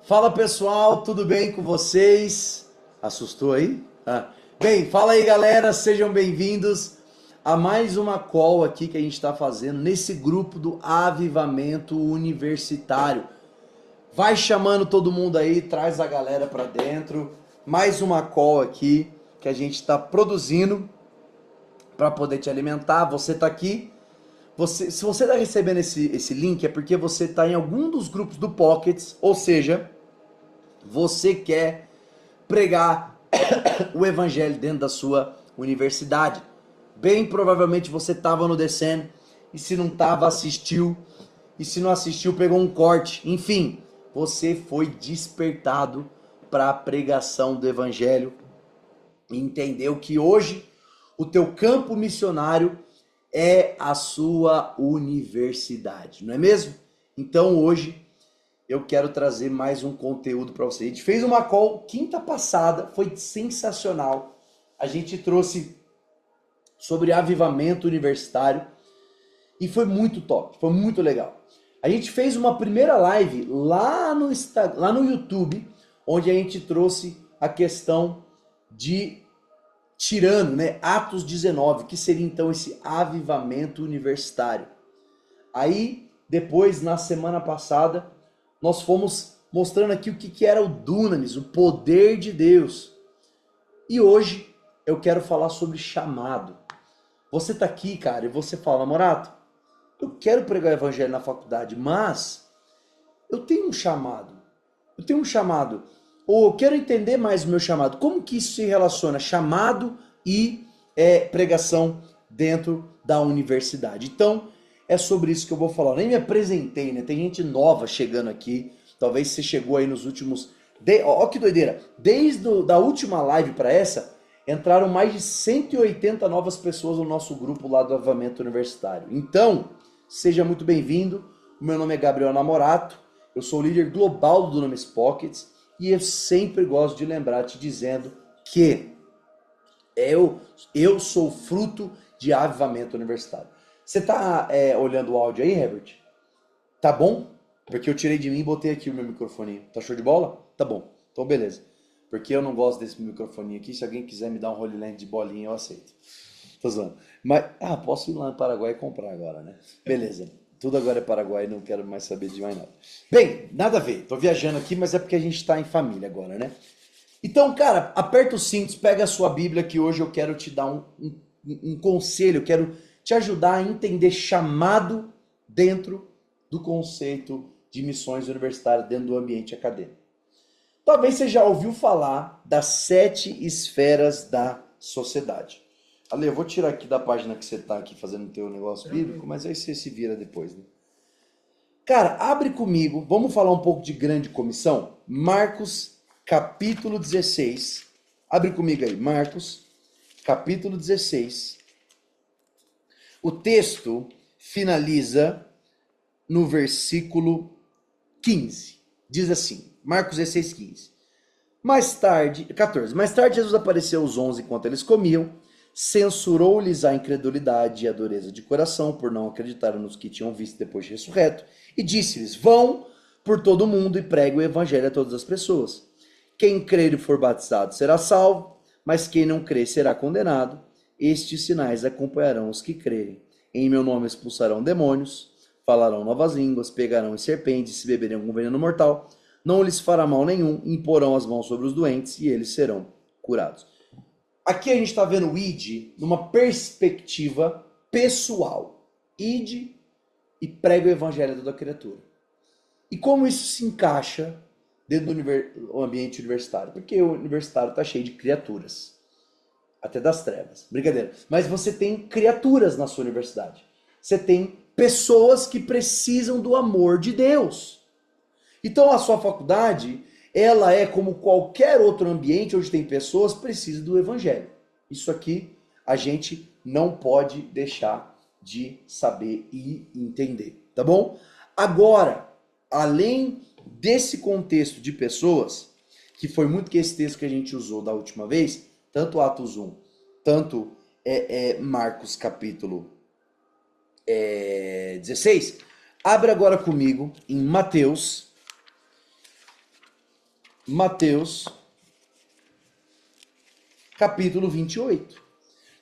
Fala pessoal, tudo bem com vocês? Assustou aí? Bem, fala aí galera, sejam bem-vindos a mais uma call aqui que a gente está fazendo nesse grupo do Avivamento Universitário. Vai chamando todo mundo aí, traz a galera para dentro. Mais uma call aqui que a gente está produzindo para poder te alimentar. Você está aqui. Se você está recebendo esse link é porque você está em algum dos grupos do Pockets, ou seja, você quer pregar o evangelho dentro da sua universidade. Bem provavelmente você estava no Descend, e se não estava, assistiu, e se não assistiu, pegou um corte. Enfim, você foi despertado para a pregação do evangelho e entendeu que hoje o teu campo missionário é a sua universidade, não é mesmo? Então hoje eu quero trazer mais um conteúdo para você. A gente fez uma call quinta passada, foi sensacional. A gente trouxe sobre avivamento universitário e foi muito top, foi muito legal. A gente fez uma primeira live lá no YouTube, onde a gente trouxe a questão de tirando, né, Atos 19, que seria então esse avivamento universitário. Aí, depois, na semana passada, nós fomos mostrando aqui o que era o Dunamis, o poder de Deus. E hoje eu quero falar sobre chamado. Você tá aqui, cara, e você fala, Namorato, eu quero pregar o evangelho na faculdade, mas eu tenho um chamado. Eu tenho um chamado. Ou eu quero entender mais o meu chamado. Como que isso se relaciona? Chamado e pregação dentro da universidade. Então, é sobre isso que eu vou falar. Nem me apresentei, né? Tem gente nova chegando aqui. Talvez você chegou aí nos últimos... Ó que doideira. Desde da última live para essa, entraram mais de 180 novas pessoas no nosso grupo lá do Avivamento Universitário. Então, seja muito bem-vindo. O meu nome é Gabriel Namorato. Eu sou o líder global do Dunamis Pockets. E eu sempre gosto de lembrar te dizendo que eu sou fruto de avivamento universitário. Você tá olhando o áudio aí, Herbert? Tá bom? Porque eu tirei de mim e botei aqui o meu microfoninho. Tá show de bola? Tá bom. Então beleza. Porque eu não gosto desse microfoninho aqui. Se alguém quiser me dar um Holy Land de bolinha, eu aceito. Tô zoando. Mas, posso ir lá no Paraguai e comprar agora, né? Beleza. Tudo agora é Paraguai, não quero mais saber de mais nada. Bem, nada a ver. Tô viajando aqui, mas é porque a gente tá em família agora, né? Então, cara, aperta os cintos, pega a sua Bíblia que hoje eu quero te dar um conselho, eu quero te ajudar a entender chamado dentro do conceito de missões universitárias, dentro do ambiente acadêmico. Talvez você já ouviu falar das 7 esferas da sociedade. Ale, eu vou tirar aqui da página que você tá aqui fazendo o teu negócio bíblico, mas aí você se vira depois, né? Cara, abre comigo, vamos falar um pouco de grande comissão? Marcos, capítulo 16. Abre comigo aí, Marcos, capítulo 16. O texto finaliza no versículo 15. Diz assim, Marcos 16, 15. Mais tarde, 14. Mais tarde Jesus apareceu aos 11 enquanto eles comiam, censurou-lhes a incredulidade e a dureza de coração por não acreditarem nos que tinham visto depois de ressurreto, e disse-lhes, vão por todo o mundo e preguem o evangelho a todas as pessoas. Quem crer e for batizado será salvo, mas quem não crer será condenado. Estes sinais acompanharão os que crerem. Em meu nome expulsarão demônios, falarão novas línguas, pegarão em serpentes, se beberem algum veneno mortal, não lhes fará mal nenhum, imporão as mãos sobre os doentes e eles serão curados. Aqui a gente está vendo o ID numa perspectiva pessoal. ID e prega o evangelho a toda criatura. E como isso se encaixa dentro do ambiente universitário? Porque o universitário está cheio de criaturas. Até das trevas. Brincadeira. Mas você tem criaturas na sua universidade. Você tem pessoas que precisam do amor de Deus. Então a sua faculdade, ela é como qualquer outro ambiente onde tem pessoas que precisam do evangelho. Isso aqui a gente não pode deixar de saber e entender, tá bom? Agora, além desse contexto de pessoas, que foi muito que esse texto que a gente usou da última vez, tanto Atos 1, tanto Marcos capítulo 16, abre agora comigo em Mateus Mateus, capítulo 28.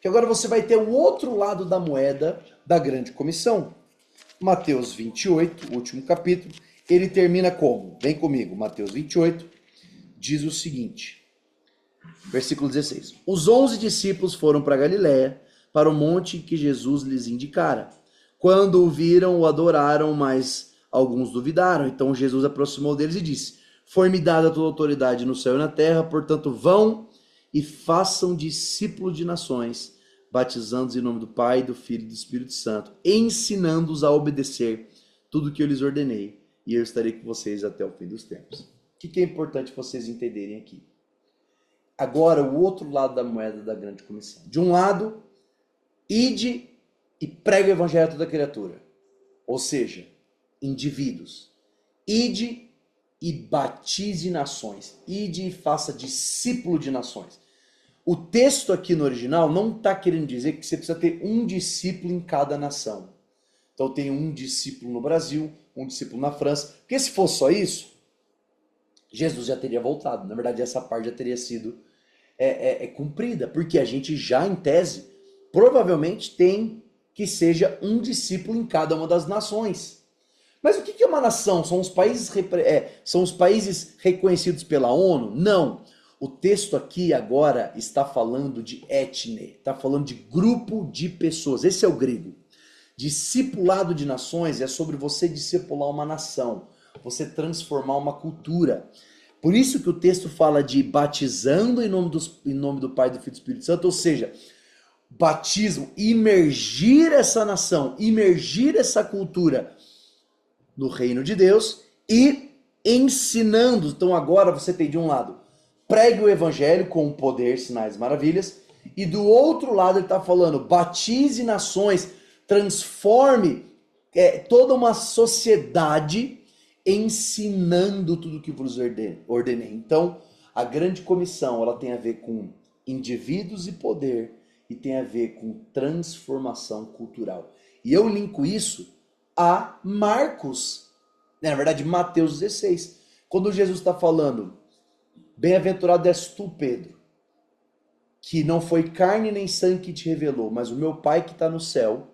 Que agora você vai ter o outro lado da moeda da grande comissão. Mateus 28, o último capítulo, ele termina como? Vem comigo, Mateus 28, diz o seguinte, versículo 16. Os 11 discípulos foram para Galiléia, para o monte que Jesus lhes indicara. Quando o viram, o adoraram, mas alguns duvidaram. Então Jesus aproximou deles e disse, foi-me dada toda a autoridade no céu e na terra, portanto vão e façam discípulos de nações, batizando-os em nome do Pai, do Filho e do Espírito Santo, ensinando-os a obedecer tudo o que eu lhes ordenei, e eu estarei com vocês até o fim dos tempos. O que é importante vocês entenderem aqui? Agora, o outro lado da moeda da grande comissão. De um lado, ide e prega o evangelho a toda criatura. Ou seja, indivíduos. Ide e batize nações. Ide e faça discípulo de nações. O texto aqui no original não está querendo dizer que você precisa ter um discípulo em cada nação. Então tem um discípulo no Brasil, um discípulo na França. Porque se fosse só isso, Jesus já teria voltado. Na verdade, essa parte já teria sido cumprida. Porque a gente já, em tese, provavelmente tem que seja um discípulo em cada uma das nações. Mas o que é uma nação? São os países reconhecidos pela ONU? Não. O texto aqui agora está falando de etne, está falando de grupo de pessoas. Esse é o grego. Discipulado de nações é sobre você discipular uma nação, você transformar uma cultura. Por isso que o texto fala de batizando em nome do Pai, do Filho e do Espírito Santo, ou seja, batismo, imergir essa nação, imergir essa cultura no reino de Deus e ensinando. Então agora você tem de um lado, pregue o evangelho com poder, sinais, maravilhas, e do outro lado ele está falando, batize nações, transforme toda uma sociedade ensinando tudo o que vos ordenei. Então, a grande comissão, ela tem a ver com indivíduos e poder, e tem a ver com transformação cultural. E eu linko isso a Marcos, na verdade Mateus 16, quando Jesus está falando, bem-aventurado és tu, Pedro, que não foi carne nem sangue que te revelou, mas o meu Pai que está no céu.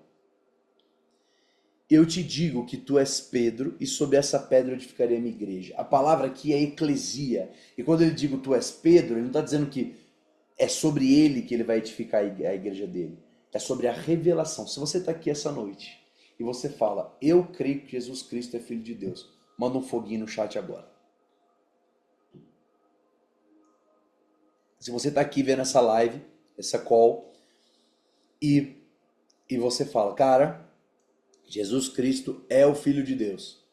Eu te digo que tu és Pedro, e sobre essa pedra eu edificarei a minha igreja. A palavra aqui é eclesia. E quando ele diz tu és Pedro, ele não está dizendo que é sobre ele que ele vai edificar a igreja dele. É sobre a revelação. Se você está aqui essa noite e você fala, eu creio que Jesus Cristo é Filho de Deus, manda um foguinho no chat agora. Se você está aqui vendo essa live, essa call, e você fala, cara, Jesus Cristo é o Filho de Deus.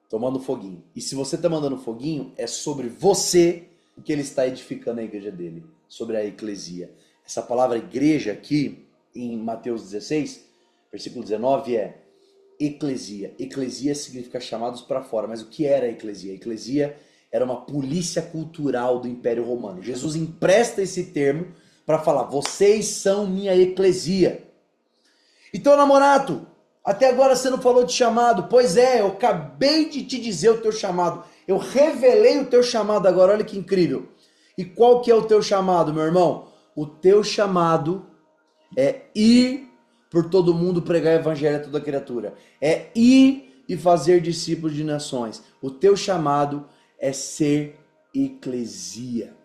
Tô mandando foguinho. E se você tá mandando foguinho, é sobre você que ele está edificando a igreja dele. Sobre a eclesia. Essa palavra igreja aqui, em Mateus 16, versículo 19, é eclesia. Eclesia significa chamados para fora. Mas o que era a eclesia? A eclesia era uma polícia cultural do Império Romano. Jesus empresta esse termo para falar, vocês são minha eclesia. Então, namorato, até agora você não falou de chamado. Pois é, eu acabei de te dizer o teu chamado. Eu revelei o teu chamado agora, olha que incrível. E qual que é o teu chamado, meu irmão? O teu chamado é ir por todo mundo pregar o evangelho a toda criatura. É ir e fazer discípulos de nações. O teu chamado é ser eclesia,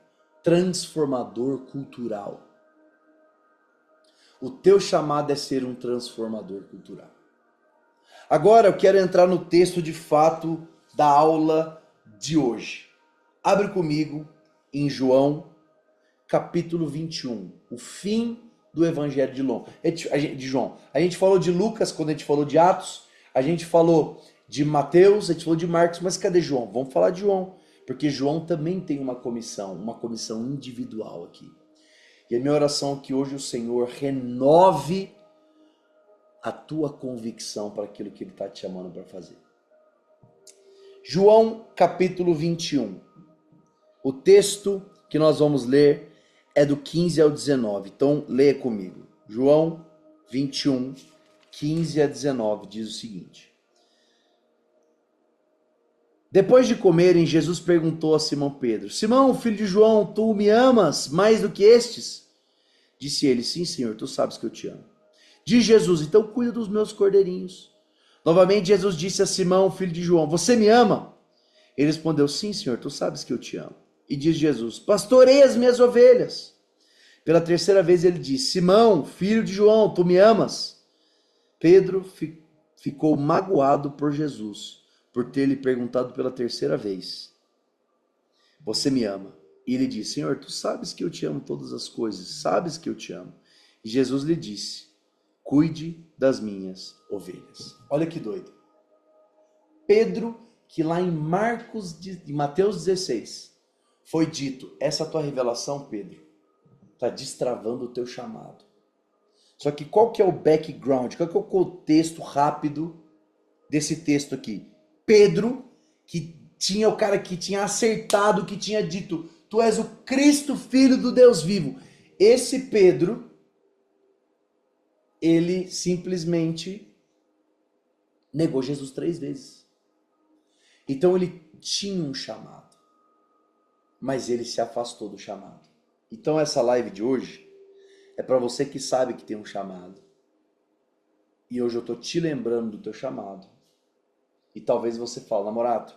transformador cultural. O teu chamado é ser um transformador cultural. Agora eu quero entrar no texto de fato da aula de hoje. Abre comigo em João, capítulo 21, o fim do evangelho de João. A gente falou de Lucas quando a gente falou de Atos, a gente falou de Mateus, a gente falou de Marcos, mas cadê João? Vamos falar de João, porque João também tem uma comissão individual aqui. E a minha oração é que hoje o Senhor renove a tua convicção para aquilo que Ele está te chamando para fazer. João capítulo 21. O texto que nós vamos ler é do 15 ao 19. Então, leia comigo. João 21, 15 a 19 diz o seguinte. Depois de comerem, Jesus perguntou a Simão Pedro: Simão, filho de João, tu me amas mais do que estes? Disse ele: Sim, Senhor, tu sabes que eu te amo. Diz Jesus: Então cuida dos meus cordeirinhos. Novamente Jesus disse a Simão, filho de João: Você me ama? Ele respondeu: Sim, Senhor, tu sabes que eu te amo. E diz Jesus: Pastorei as minhas ovelhas. Pela terceira vez ele disse: Simão, filho de João, tu me amas? Pedro ficou magoado por Jesus, por ter lhe perguntado pela terceira vez: Você me ama? E ele disse: Senhor, tu sabes que eu te amo todas as coisas, sabes que eu te amo. E Jesus lhe disse: Cuide das minhas ovelhas. Olha que doido. Pedro, que lá em Mateus 16, foi dito: essa tua revelação, Pedro, está destravando o teu chamado. Só que qual que é o background, qual que é o contexto rápido desse texto aqui? Pedro, que tinha o cara que tinha acertado, que tinha dito: tu és o Cristo, filho do Deus vivo. Esse Pedro, ele simplesmente negou Jesus 3 vezes. Então ele tinha um chamado, mas ele se afastou do chamado. Então essa live de hoje é para você que sabe que tem um chamado. E hoje eu tô te lembrando do teu chamado. E talvez você fale: namorado,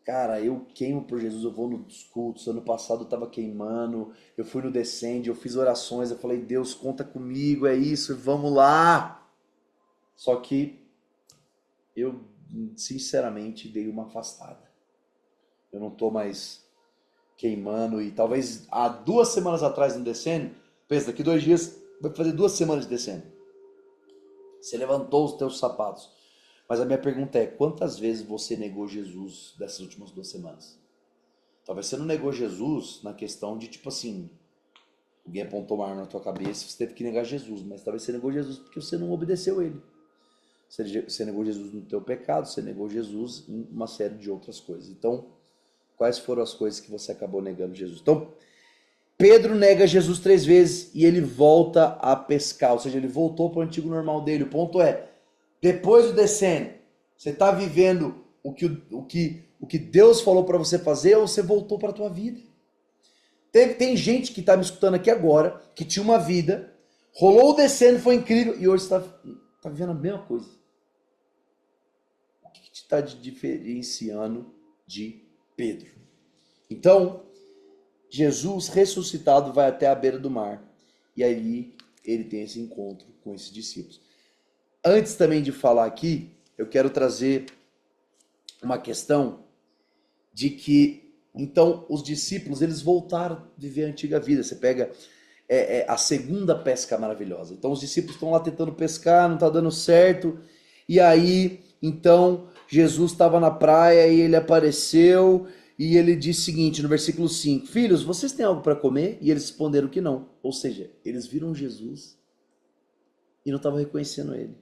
cara, eu queimo por Jesus, eu vou nos cultos, ano passado eu tava queimando, eu fui no Descende, eu fiz orações, eu falei: Deus, conta comigo, é isso, vamos lá. Só que eu, sinceramente, dei uma afastada. Eu não tô mais queimando, e talvez há 2 semanas atrás no Descende, pensa, daqui 2 dias vai fazer 2 semanas de Descende. Você levantou os teus sapatos. Mas a minha pergunta é: quantas vezes você negou Jesus dessas últimas 2 semanas? Talvez você não negou Jesus na questão de, tipo assim, alguém apontou uma arma na tua cabeça e você teve que negar Jesus. Mas talvez você negou Jesus porque você não obedeceu ele. Você negou Jesus no teu pecado, você negou Jesus em uma série de outras coisas. Então, quais foram as coisas que você acabou negando Jesus? Então, Pedro nega Jesus 3 vezes e ele volta a pescar. Ou seja, ele voltou para o antigo normal dele. O ponto é: depois do Descende, você está vivendo o que Deus falou para você fazer, ou você voltou para a tua vida? Tem gente que está me escutando aqui agora, que tinha uma vida, rolou o Descende, foi incrível, e hoje está vivendo a mesma coisa. O que está te diferenciando de Pedro? Então, Jesus ressuscitado vai até a beira do mar, e aí ele tem esse encontro com esses discípulos. Antes também de falar aqui, eu quero trazer uma questão de que, então, os discípulos, eles voltaram a viver a antiga vida. Você pega a segunda pesca maravilhosa. Então, os discípulos estão lá tentando pescar, não está dando certo. E aí, então, Jesus estava na praia e ele apareceu e ele disse o seguinte, no versículo 5, filhos, vocês têm algo para comer? E eles responderam que não. Ou seja, eles viram Jesus e não estavam reconhecendo ele.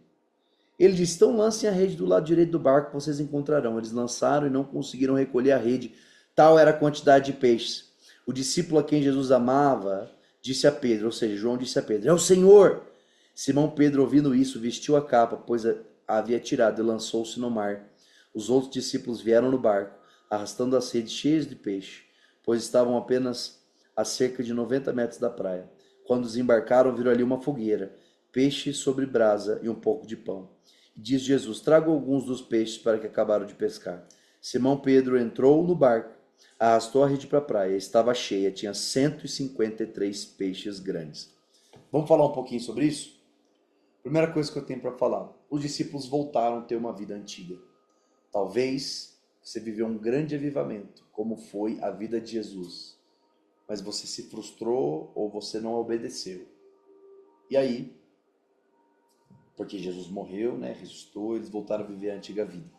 Ele disse: então lancem a rede do lado direito do barco que vocês encontrarão. Eles lançaram e não conseguiram recolher a rede. Tal era a quantidade de peixes. O discípulo a quem Jesus amava disse a Pedro, ou seja, João disse a Pedro: é o Senhor! Simão Pedro, ouvindo isso, vestiu a capa, pois a havia tirado, e lançou-se no mar. Os outros discípulos vieram no barco, arrastando as redes cheias de peixe, pois estavam apenas a cerca de 90 metros da praia. Quando desembarcaram, viram ali uma fogueira, peixe sobre brasa e um pouco de pão. Diz Jesus: trago alguns dos peixes para que acabaram de pescar. Simão Pedro entrou no barco, arrastou a rede para a praia, estava cheia, tinha 153 peixes grandes. Vamos falar um pouquinho sobre isso? Primeira coisa que eu tenho para falar: os discípulos voltaram a ter uma vida antiga. Talvez você viveu um grande avivamento, como foi a vida de Jesus, mas você se frustrou ou você não obedeceu. E aí, porque Jesus morreu, né, ressuscitou, eles voltaram a viver a antiga vida.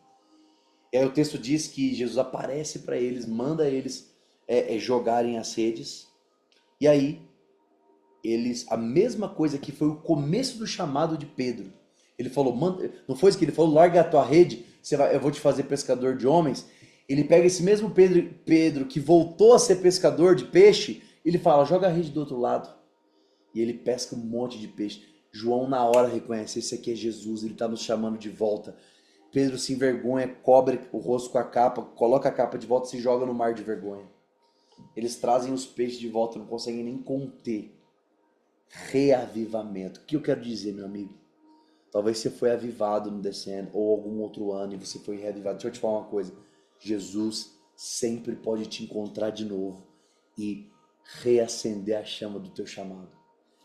E aí o texto diz que Jesus aparece para eles, manda eles jogarem as redes, e aí eles, a mesma coisa que foi o começo do chamado de Pedro, ele falou, não foi isso que ele falou, larga a tua rede, eu vou te fazer pescador de homens. Ele pega esse mesmo Pedro que voltou a ser pescador de peixe, ele fala, joga a rede do outro lado, e ele pesca um monte de peixe. João na hora reconhece, esse aqui é Jesus, ele está nos chamando de volta. Pedro se envergonha, cobre o rosto com a capa, coloca a capa de volta e se joga no mar de vergonha. Eles trazem os peixes de volta, não conseguem nem conter. Reavivamento. O que eu quero dizer, meu amigo? Talvez você foi avivado no decênio ou algum outro ano e você foi reavivado. Deixa eu te falar uma coisa. Jesus sempre pode te encontrar de novo e reacender a chama do teu chamado.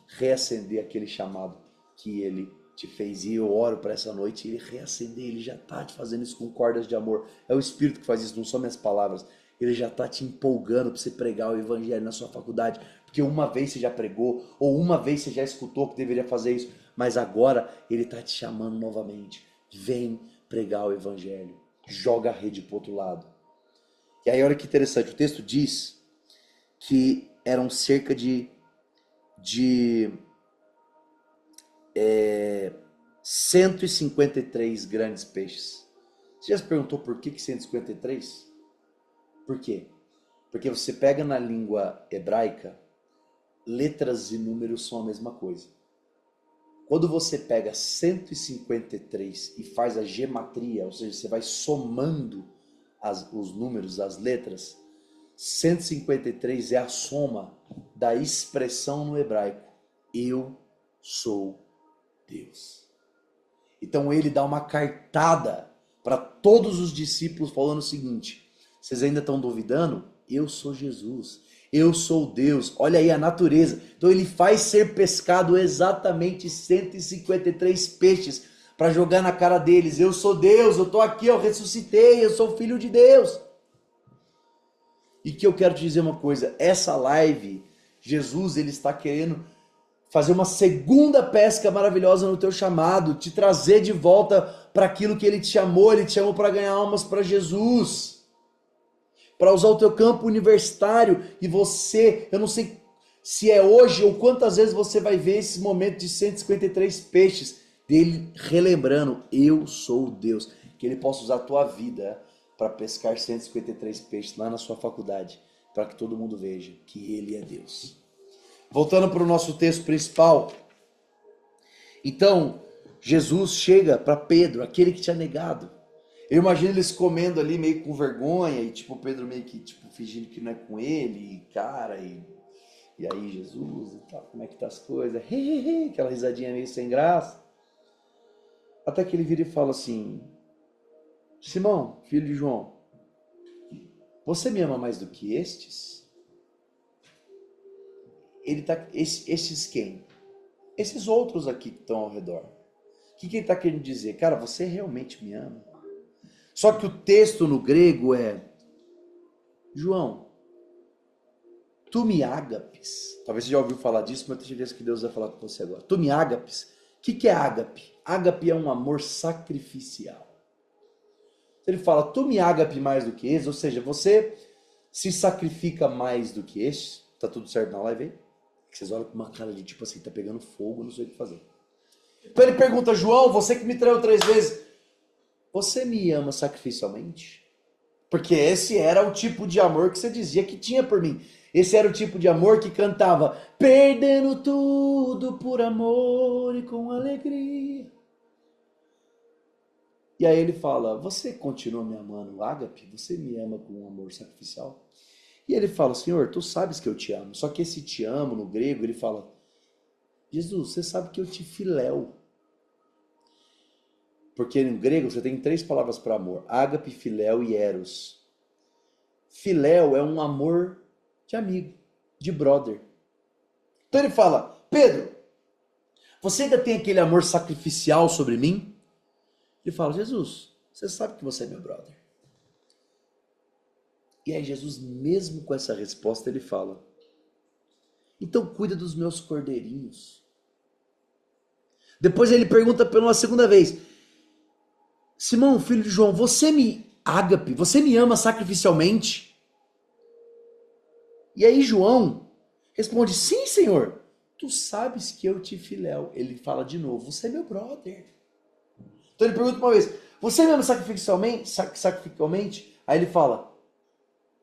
Reacender aquele chamado que ele te fez. E eu oro para essa noite ele reacender. Ele já está te fazendo isso com cordas de amor. É o Espírito que faz isso, não são minhas palavras. Ele já está te empolgando para você pregar o evangelho na sua faculdade. Porque uma vez você já pregou, ou uma vez você já escutou que deveria fazer isso. Mas agora ele está te chamando novamente. Vem pregar o evangelho. Joga a rede para o outro lado. E aí olha que interessante. O texto diz que eram cerca de 153 grandes peixes. Você já se perguntou por que 153? Por quê? Porque você pega na língua hebraica, letras e números são a mesma coisa. Quando você pega 153 e faz a gematria, ou seja, você vai somando os números, as letras, 153 é a soma da expressão no hebraico. Eu sou Deus. Então ele dá uma cartada para todos os discípulos falando o seguinte: vocês ainda estão duvidando? Eu sou Jesus. Eu sou Deus. Olha aí a natureza. Então ele faz ser pescado exatamente 153 peixes para jogar na cara deles. Eu sou Deus, eu estou aqui, eu ressuscitei, eu sou filho de Deus. E que eu quero te dizer uma coisa, essa live, Jesus ele está querendo fazer uma segunda pesca maravilhosa no teu chamado, te trazer de volta para aquilo que ele te chamou para ganhar almas para Jesus, para usar o teu campo universitário. E você, eu não sei se é hoje ou quantas vezes você vai ver esse momento de 153 peixes, dele relembrando, eu sou Deus, que ele possa usar a tua vida para pescar 153 peixes lá na sua faculdade, para que todo mundo veja que ele é Deus. Voltando para o nosso texto principal. Então, Jesus chega para Pedro, aquele que tinha negado. Eu imagino eles comendo ali meio com vergonha, e tipo, Pedro meio que tipo, fingindo que não é com ele, e cara, e aí Jesus e tal, como é que tá as coisas? Aquela risadinha meio sem graça. Até que ele vira e fala assim: Simão, filho de João, você me ama mais do que estes? Ele tá, esses quem? Esses outros aqui que estão ao redor. O que ele está querendo dizer? Cara, você realmente me ama? Só que o texto no grego é: João, tu me ágapes. Talvez você já ouviu falar disso, mas eu tenho certeza que Deus vai falar com você agora. Tu me ágapes. O que é ágape? Ágape é um amor sacrificial. Ele fala, tu me ágape mais do que esse, ou seja, você se sacrifica mais do que este. Tá tudo certo na live aí? Vocês olham com uma cara de tipo assim, tá pegando fogo, não sei o que fazer. Então ele pergunta, João, você que me traiu 3 vezes, você me ama sacrificialmente? Porque esse era o tipo de amor que você dizia que tinha por mim. Esse era o tipo de amor que cantava, perdendo tudo por amor e com alegria. E aí ele fala, você continua me amando, ágape? Você me ama com um amor sacrificial? E ele fala, Senhor, tu sabes que eu te amo. Só que esse te amo, no grego, ele fala, Jesus, você sabe que eu te filéu. Porque no grego você tem 3 palavras para amor, ágape, filéu e eros. Filéu é um amor de amigo, de brother. Então ele fala, Pedro, você ainda tem aquele amor sacrificial sobre mim? Ele fala, Jesus, você sabe que você é meu brother. E aí Jesus, mesmo com essa resposta, ele fala, então cuida dos meus cordeirinhos. Depois ele pergunta pela segunda vez, Simão, filho de João, você me ágape, você me ama sacrificialmente? E aí João responde, sim, Senhor, tu sabes que eu te filéu. Ele fala de novo, você é meu brother. Então ele pergunta uma vez, você me ama sacrificialmente? Aí ele fala,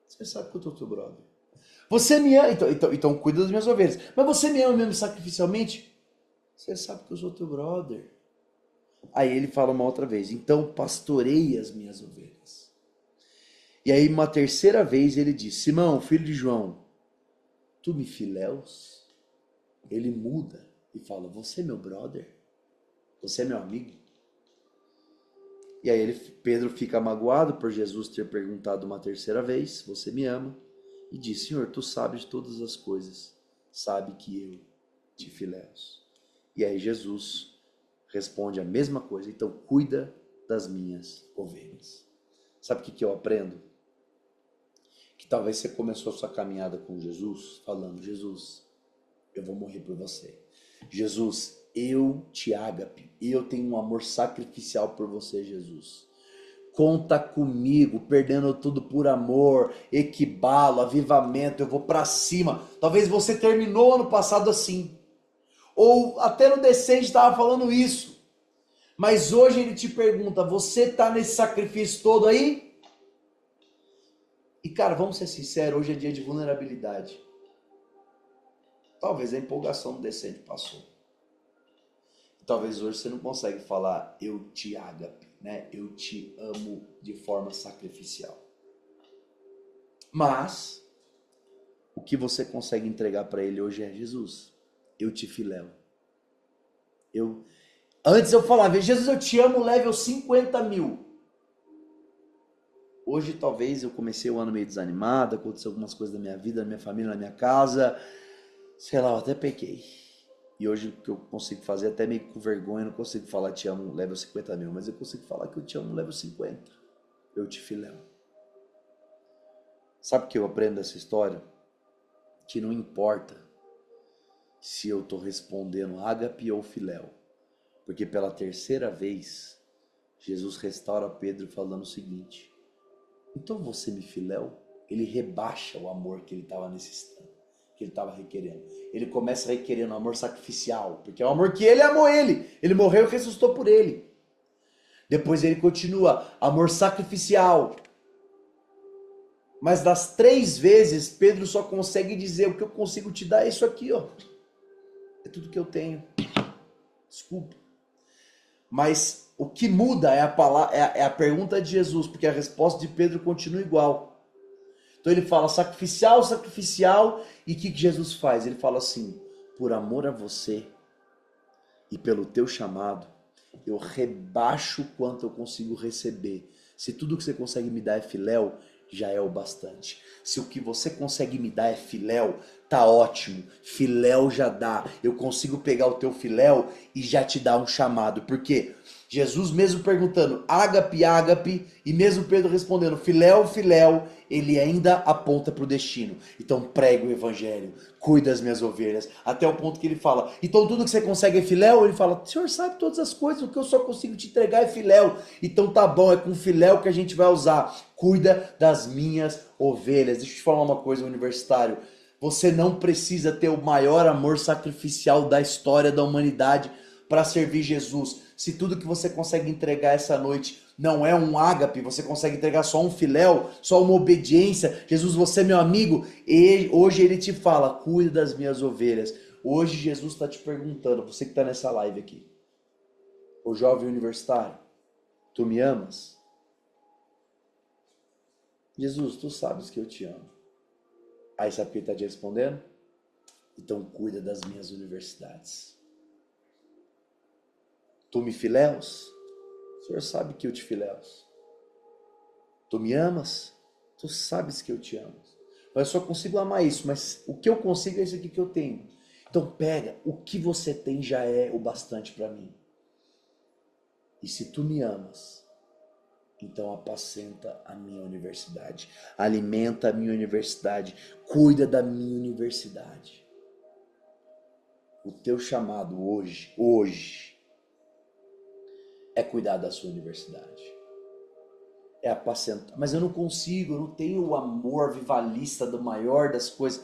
você sabe que eu sou teu brother. Você me ama, então cuida das minhas ovelhas. Mas você me ama mesmo sacrificialmente? Você sabe que eu sou teu brother. Aí ele fala uma outra vez, então pastorei as minhas ovelhas. E aí uma terceira vez ele diz, Simão, filho de João, tu me filéus? Ele muda e fala, você é meu brother? Você é meu amigo? E aí Pedro fica magoado por Jesus ter perguntado uma terceira vez, você me ama? E diz, Senhor, tu sabes de todas as coisas, sabe que eu te filéus. E aí Jesus responde a mesma coisa, então cuida das minhas ovelhas. Sabe o que eu aprendo? Que talvez você começou a sua caminhada com Jesus falando, Jesus, eu vou morrer por você. Jesus, eu te ágape, eu tenho um amor sacrificial por você, Jesus. Conta comigo, perdendo tudo por amor, equibalo, avivamento, eu vou pra cima. Talvez você terminou ano passado assim. Ou até no Descende estava falando isso. Mas hoje ele te pergunta, você tá nesse sacrifício todo aí? E cara, vamos ser sinceros, hoje é dia de vulnerabilidade. Talvez a empolgação do Descende passou. Talvez hoje você não consegue falar, eu te ágape, né? Eu te amo de forma sacrificial. Mas, o que você consegue entregar para ele hoje é Jesus. Eu te filéu. Antes eu falava, Jesus, eu te amo, level 50.000. Hoje talvez eu comecei o ano meio desanimado, aconteceu algumas coisas na minha vida, na minha família, na minha casa. Sei lá, eu até pequei. E hoje o que eu consigo fazer, até meio com vergonha, não consigo falar te amo, level 50.000, mas eu consigo falar que eu te amo, level 50. Eu te filéu. Sabe o que eu aprendo dessa história? Que não importa se eu estou respondendo ágape ou filéu. Porque pela terceira vez, Jesus restaura Pedro falando o seguinte, então você me filéu? Ele rebaixa o amor que ele estava necessitando, que ele estava requerendo. Ele começa requerendo um amor sacrificial, porque é o amor que ele amou ele. Ele morreu e ressuscitou por ele. Depois ele continua, amor sacrificial. Mas das 3 vezes, Pedro só consegue dizer, o que eu consigo te dar é isso aqui, ó. É tudo que eu tenho. Desculpa. Mas o que muda é a pergunta de Jesus, porque a resposta de Pedro continua igual. Então ele fala sacrificial, sacrificial, e o que Jesus faz? Ele fala assim, por amor a você e pelo teu chamado, eu rebaixo o quanto eu consigo receber. Se tudo que você consegue me dar é filéu, já é o bastante. Se o que você consegue me dar é filéu, tá ótimo. Filéu já dá. Eu consigo pegar o teu filéu e já te dar um chamado. Por quê? Jesus mesmo perguntando, ágape, ágape, e mesmo Pedro respondendo, filéu, filéu, ele ainda aponta para o destino. Então prega o evangelho, cuida das minhas ovelhas, até o ponto que ele fala, então tudo que você consegue é filéu? Ele fala, o Senhor sabe todas as coisas, o que eu só consigo te entregar é filéu. Então tá bom, é com filéu que a gente vai usar. Cuida das minhas ovelhas. Deixa eu te falar uma coisa, universitário. Você não precisa ter o maior amor sacrificial da história da humanidade para servir Jesus. Se tudo que você consegue entregar essa noite não é um ágape, você consegue entregar só um filéu, só uma obediência. Jesus, você é meu amigo. E hoje ele te fala, cuida das minhas ovelhas. Hoje Jesus está te perguntando, você que está nessa live aqui, o jovem universitário, tu me amas? Jesus, tu sabes que eu te amo. Aí sabe o que ele está te respondendo? Então cuida das minhas universidades. Tu me filéus? O Senhor sabe que eu te filéus. Tu me amas? Tu sabes que eu te amo. Mas eu só consigo amar isso, mas o que eu consigo é isso aqui que eu tenho. Então pega, o que você tem já é o bastante para mim. E se tu me amas, então apacenta a minha universidade, alimenta a minha universidade, cuida da minha universidade. O teu chamado hoje, é cuidar da sua universidade. É apacentar. Mas eu não consigo, eu não tenho o amor vivalista do maior das coisas.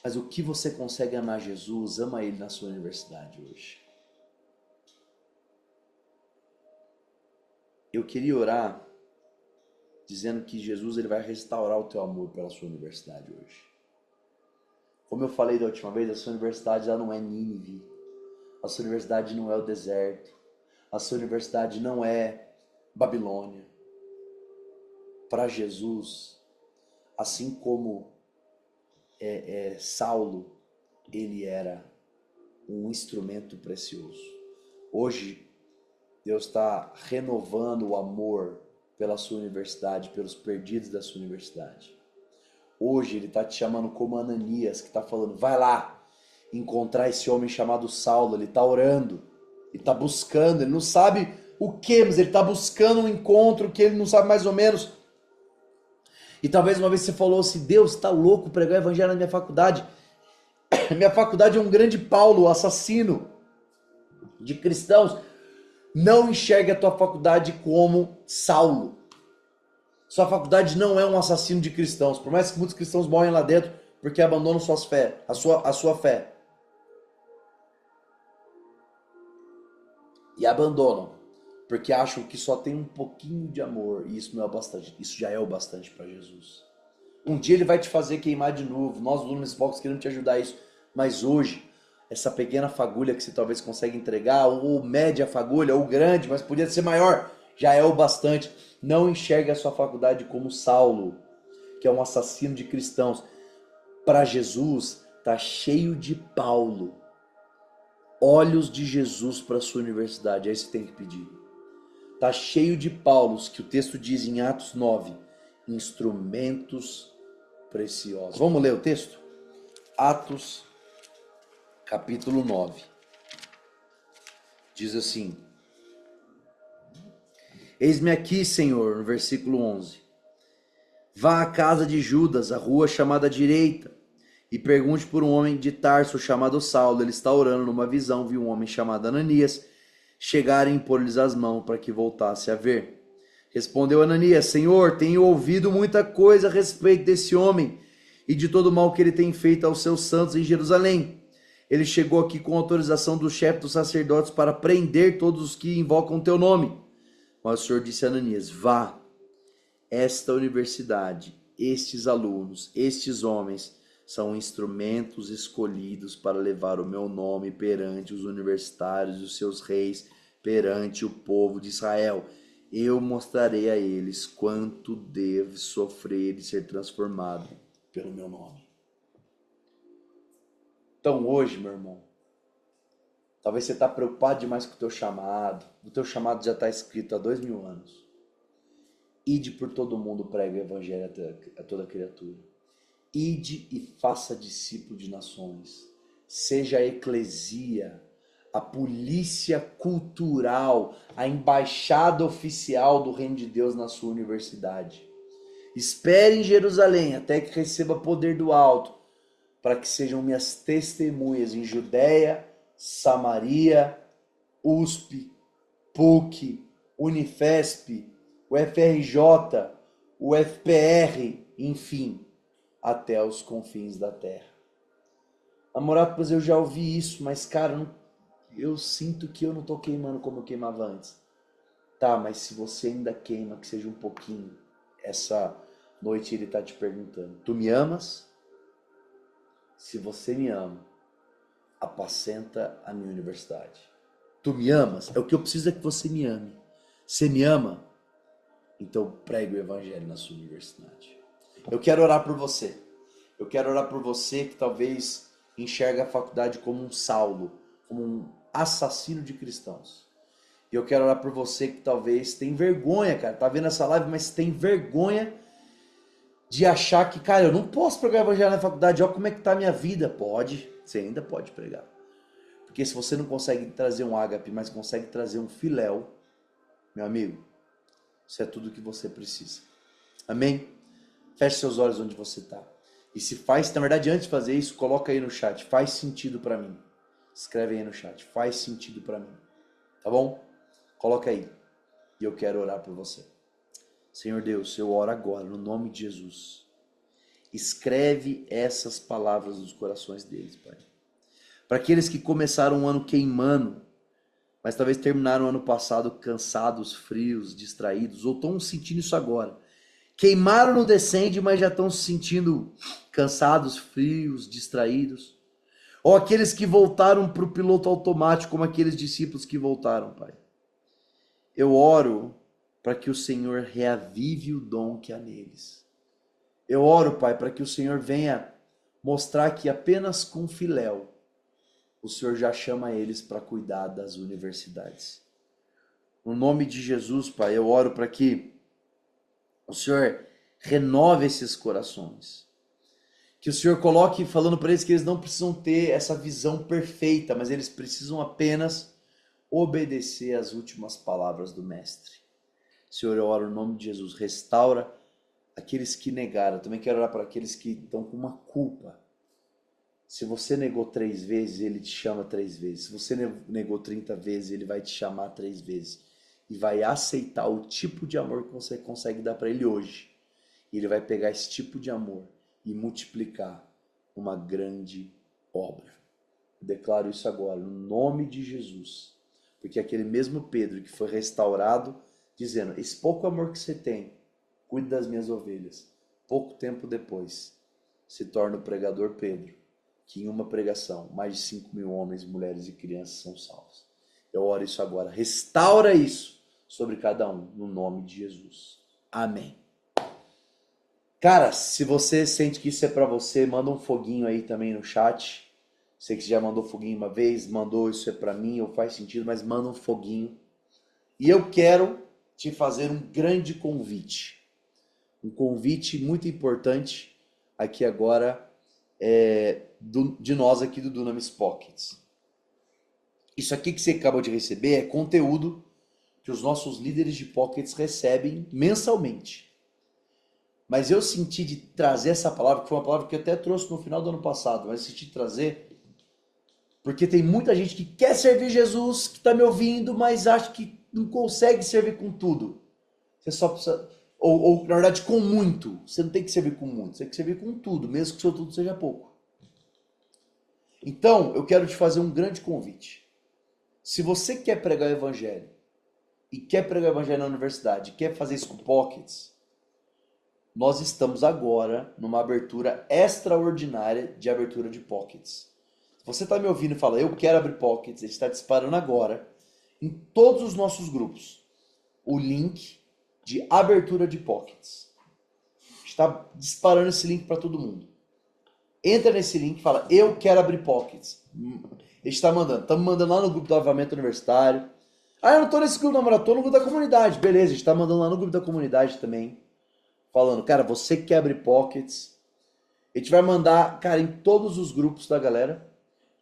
Mas o que você consegue amar Jesus, ama Ele na sua universidade hoje. Eu queria orar dizendo que Jesus ele vai restaurar o teu amor pela sua universidade hoje. Como eu falei da última vez, a sua universidade já não é Nínive. A sua universidade não é o deserto. A sua universidade não é Babilônia. Para Jesus, assim como Saulo, ele era um instrumento precioso. Hoje, Deus está renovando o amor pela sua universidade, pelos perdidos da sua universidade. Hoje ele está te chamando como Ananias, que está falando, vai lá encontrar esse homem chamado Saulo. Ele está orando, ele está buscando, ele não sabe o que, mas ele está buscando um encontro que ele não sabe mais ou menos. E talvez uma vez você falou assim, Deus, está louco pregar o evangelho na minha faculdade. Minha faculdade é um grande Paulo, assassino de cristãos. Não enxergue a tua faculdade como Saulo. Sua faculdade não é um assassino de cristãos, por mais que muitos cristãos morrem lá dentro porque abandonam a sua fé. E abandonam porque acham que só tem um pouquinho de amor e isso não é o bastante. Isso já é o bastante para Jesus. Um dia ele vai te fazer queimar de novo. Nós do Lumes Box queremos te ajudar a isso, mas hoje essa pequena fagulha que você talvez consiga entregar, ou média fagulha, ou grande, mas podia ser maior, já é o bastante. Não enxergue a sua faculdade como Saulo, que é um assassino de cristãos. Para Jesus, está cheio de Paulo. Olhos de Jesus para a sua universidade, é isso que tem que pedir. Está cheio de Paulos, que o texto diz em Atos 9, instrumentos preciosos. Vamos ler o texto? Atos, capítulo 9. Diz assim: Eis-me aqui, Senhor, no versículo 11. Vá à casa de Judas, a rua chamada direita, e pergunte por um homem de Tarso chamado Saulo. Ele está orando. Numa visão, viu um homem chamado Ananias chegar e impor-lhes as mãos para que voltasse a ver. Respondeu Ananias: Senhor, tenho ouvido muita coisa a respeito desse homem e de todo o mal que ele tem feito aos seus santos em Jerusalém. Ele chegou aqui com autorização do chefe dos sacerdotes para prender todos os que invocam teu nome. Mas o Senhor disse a Ananias: vá, esta universidade, estes alunos, estes homens são instrumentos escolhidos para levar o meu nome perante os universitários e os seus reis, perante o povo de Israel. Eu mostrarei a eles quanto deve sofrer e ser transformado pelo meu nome. Então hoje, meu irmão, talvez você está preocupado demais com o teu chamado. O teu chamado já está escrito há 2000 anos. Ide por todo mundo, pregue o evangelho a toda criatura. Ide e faça discípulo de nações. Seja a eclesia, a polícia cultural, a embaixada oficial do reino de Deus na sua universidade. Espere em Jerusalém até que receba poder do alto, para que sejam minhas testemunhas em Judeia, Samaria, USP, PUC, Unifesp, UFRJ, UFPR, enfim, até os confins da terra. Namorado, pois eu já ouvi isso, mas cara, eu sinto que eu não estou queimando como eu queimava antes. Tá, mas se você ainda queima, que seja um pouquinho, essa noite ele está te perguntando: tu me amas? Se você me ama, apacenta a minha universidade. Tu me amas? É o que eu preciso, é que você me ame. Você me ama? Então pregue o evangelho na sua universidade. Eu quero orar por você. Eu quero orar por você que talvez enxerga a faculdade como um Saulo, como um assassino de cristãos. E eu quero orar por você que talvez tem vergonha, cara. Tá vendo essa live, mas tem vergonha de achar que, cara, eu não posso pregar o evangelho na faculdade. Olha como é que tá a minha vida. Pode, você ainda pode pregar. Porque se você não consegue trazer um ágape, mas consegue trazer um filéu, meu amigo, isso é tudo que você precisa. Amém? Feche seus olhos onde você está. E se faz, na verdade, antes de fazer isso, coloca aí no chat. Faz sentido para mim. Escreve aí no chat. Faz sentido para mim. Tá bom? Coloca aí. E eu quero orar por você. Senhor Deus, eu oro agora, no nome de Jesus. Escreve essas palavras nos corações deles, Pai. Para aqueles que começaram o ano queimando, mas talvez terminaram o ano passado cansados, frios, distraídos, ou estão sentindo isso agora. Queimaram no descende, mas já estão se sentindo cansados, frios, distraídos. Ou aqueles que voltaram para o piloto automático, como aqueles discípulos que voltaram, Pai. eu oro para que o Senhor reavive o dom que há neles. Eu oro, Pai, para que o Senhor venha mostrar que apenas com filéu o Senhor já chama eles para cuidar das universidades. No nome de Jesus, Pai, eu oro para que o Senhor renove esses corações. Que o Senhor coloque falando para eles que eles não precisam ter essa visão perfeita, mas eles precisam apenas obedecer às últimas palavras do Mestre. Senhor, eu oro no nome de Jesus, restaura aqueles que negaram. Eu também quero orar para aqueles que estão com uma culpa. Se você negou 3 vezes, ele te chama 3 vezes. Se você negou 30 vezes, ele vai te chamar 3 vezes. E vai aceitar o tipo de amor que você consegue dar para ele hoje. E ele vai pegar esse tipo de amor e multiplicar uma grande obra. Eu declaro isso agora, no nome de Jesus. Porque aquele mesmo Pedro que foi restaurado, dizendo, esse pouco amor que você tem, cuide das minhas ovelhas. Pouco tempo depois, se torna o pregador Pedro, que em uma pregação, mais de 5.000 homens, mulheres e crianças são salvos. Eu oro isso agora. Restaura isso sobre cada um, no nome de Jesus. Amém. Cara, se você sente que isso é para você, manda um foguinho aí também no chat. Sei que você já mandou foguinho uma vez, mandou isso é para mim, ou faz sentido, mas manda um foguinho. E eu quero te fazer um grande convite. Um convite muito importante aqui agora de nós aqui do Dunamis Pockets. Isso aqui que você acabou de receber é conteúdo que os nossos líderes de Pockets recebem mensalmente. Mas eu senti de trazer essa palavra, que foi uma palavra que eu até trouxe no final do ano passado, mas eu senti de trazer, porque tem muita gente que quer servir Jesus, que está me ouvindo, mas acha que não consegue servir com tudo. Você só precisa, ou na verdade com muito. Você não tem que servir com muito, você tem que servir com tudo, mesmo que o seu tudo seja pouco. Então, eu quero te fazer um grande convite. Se você quer pregar o evangelho, e quer pregar o evangelho na universidade, quer fazer isso com Pockets, nós estamos agora numa abertura extraordinária de abertura de Pockets. Se você está me ouvindo e fala, eu quero abrir Pockets, ele está disparando agora em todos os nossos grupos o link de abertura de Pockets. Está disparando esse link para todo mundo. Entra nesse link e fala, eu quero abrir Pockets. Ele está mandando. Estamos mandando lá no grupo do Avivamento Universitário. Ah, eu não estou nesse grupo não, mas estou no grupo da comunidade. Beleza, a gente está mandando lá no grupo da comunidade também. Falando, cara, você que quer abrir Pockets. A gente vai mandar, cara, em todos os grupos da galera.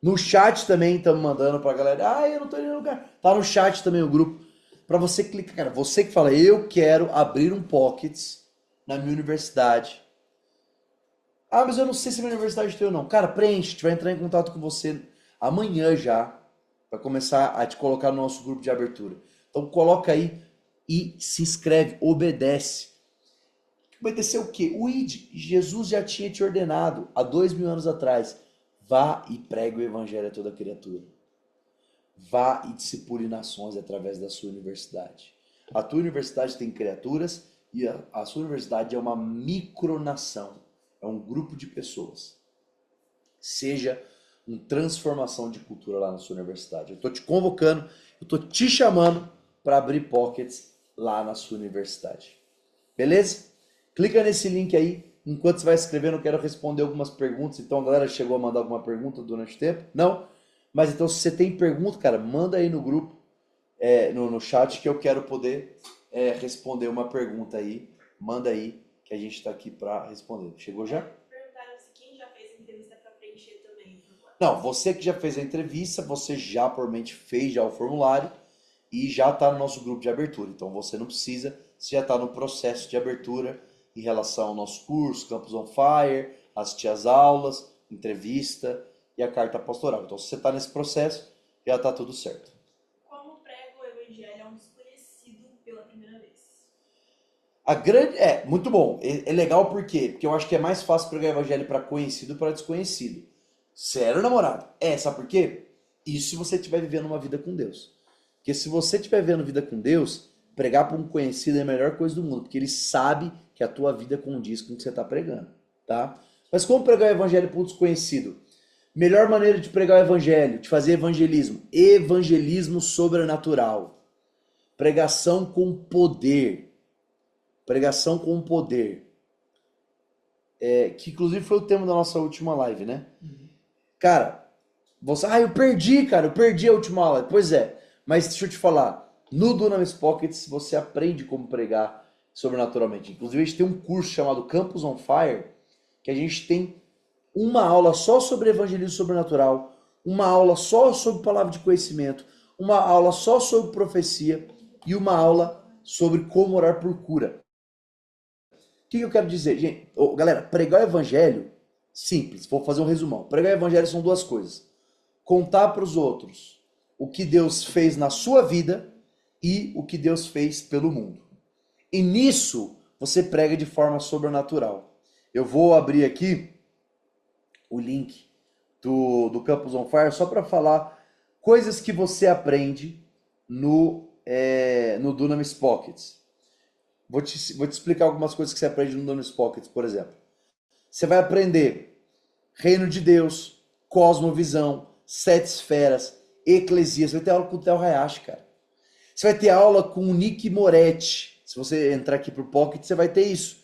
No chat também estamos mandando pra galera. Ah, eu não tô em nenhum lugar. Tá no chat também o grupo. Pra você clicar, cara, você que fala, eu quero abrir um Pockets na minha universidade. Ah, mas eu não sei se a minha universidade tem ou não. Cara, preenche, a gente vai entrar em contato com você amanhã já. Pra começar a te colocar no nosso grupo de abertura. Então coloca aí e se inscreve, obedece. Obedecer o quê? O ID. Jesus já tinha te ordenado há 2.000 anos atrás. Vá e pregue o evangelho a toda criatura. Vá e discipule nações através da sua universidade. A tua universidade tem criaturas e a sua universidade é uma micronação. É um grupo de pessoas. Seja uma transformação de cultura lá na sua universidade. Eu estou te convocando, eu estou te chamando para abrir Pockets lá na sua universidade. Beleza? Clica nesse link aí. Enquanto você vai escrevendo, eu quero responder algumas perguntas. Então, a galera chegou a mandar alguma pergunta durante o tempo? Não? Mas então, se você tem pergunta, cara, manda aí no grupo, no chat, que eu quero poder responder uma pergunta aí. Manda aí, que a gente está aqui para responder. Chegou já? Perguntaram se quem já fez a entrevista para preencher também. Não, você que já fez a entrevista, você já provavelmente fez já o formulário e já está no nosso grupo de abertura. Então, você não precisa, você já está no processo de abertura em relação ao nosso curso, Campus on Fire, assistir às aulas, entrevista e a carta pastoral. Então, se você está nesse processo, já está tudo certo. Como prega o evangelho a um desconhecido pela primeira vez? Muito bom. É legal por quê? Porque eu acho que é mais fácil pregar o evangelho para conhecido para desconhecido. Sério, namorado? Sabe por quê? Isso se você estiver vivendo uma vida com Deus. Porque se você estiver vivendo vida com Deus, pregar para um conhecido é a melhor coisa do mundo, porque ele sabe que a tua vida condiz com o que você está pregando, tá? Mas como pregar o evangelho para um desconhecido? Melhor maneira de pregar o evangelho, de fazer evangelismo. Evangelismo sobrenatural. Pregação com poder. Pregação com poder. Que inclusive foi o tema da nossa última live, né? Cara, eu perdi a última live. Pois é, mas deixa eu te falar, no Dunamis Pockets você aprende como pregar sobrenaturalmente. Inclusive a gente tem um curso chamado Campus on Fire, que a gente tem uma aula só sobre evangelismo sobrenatural, uma aula só sobre palavra de conhecimento, uma aula só sobre profecia e uma aula sobre como orar por cura. O que eu quero dizer? Gente, galera, pregar o evangelho, simples, vou fazer um resumão. Pregar o evangelho são duas coisas. Contar para os outros o que Deus fez na sua vida e o que Deus fez pelo mundo. E nisso, você prega de forma sobrenatural. Eu vou abrir aqui o link do Campus on Fire só para falar coisas que você aprende no Dunamis Pockets. Vou te explicar algumas coisas que você aprende no Dunamis Pockets, por exemplo. Você vai aprender Reino de Deus, Cosmovisão, Sete Esferas, Eclesias. Você vai ter aula com o Theo Hayashi, cara. Você vai ter aula com o Nick Moretti. Se você entrar aqui pro Pocket, você vai ter isso.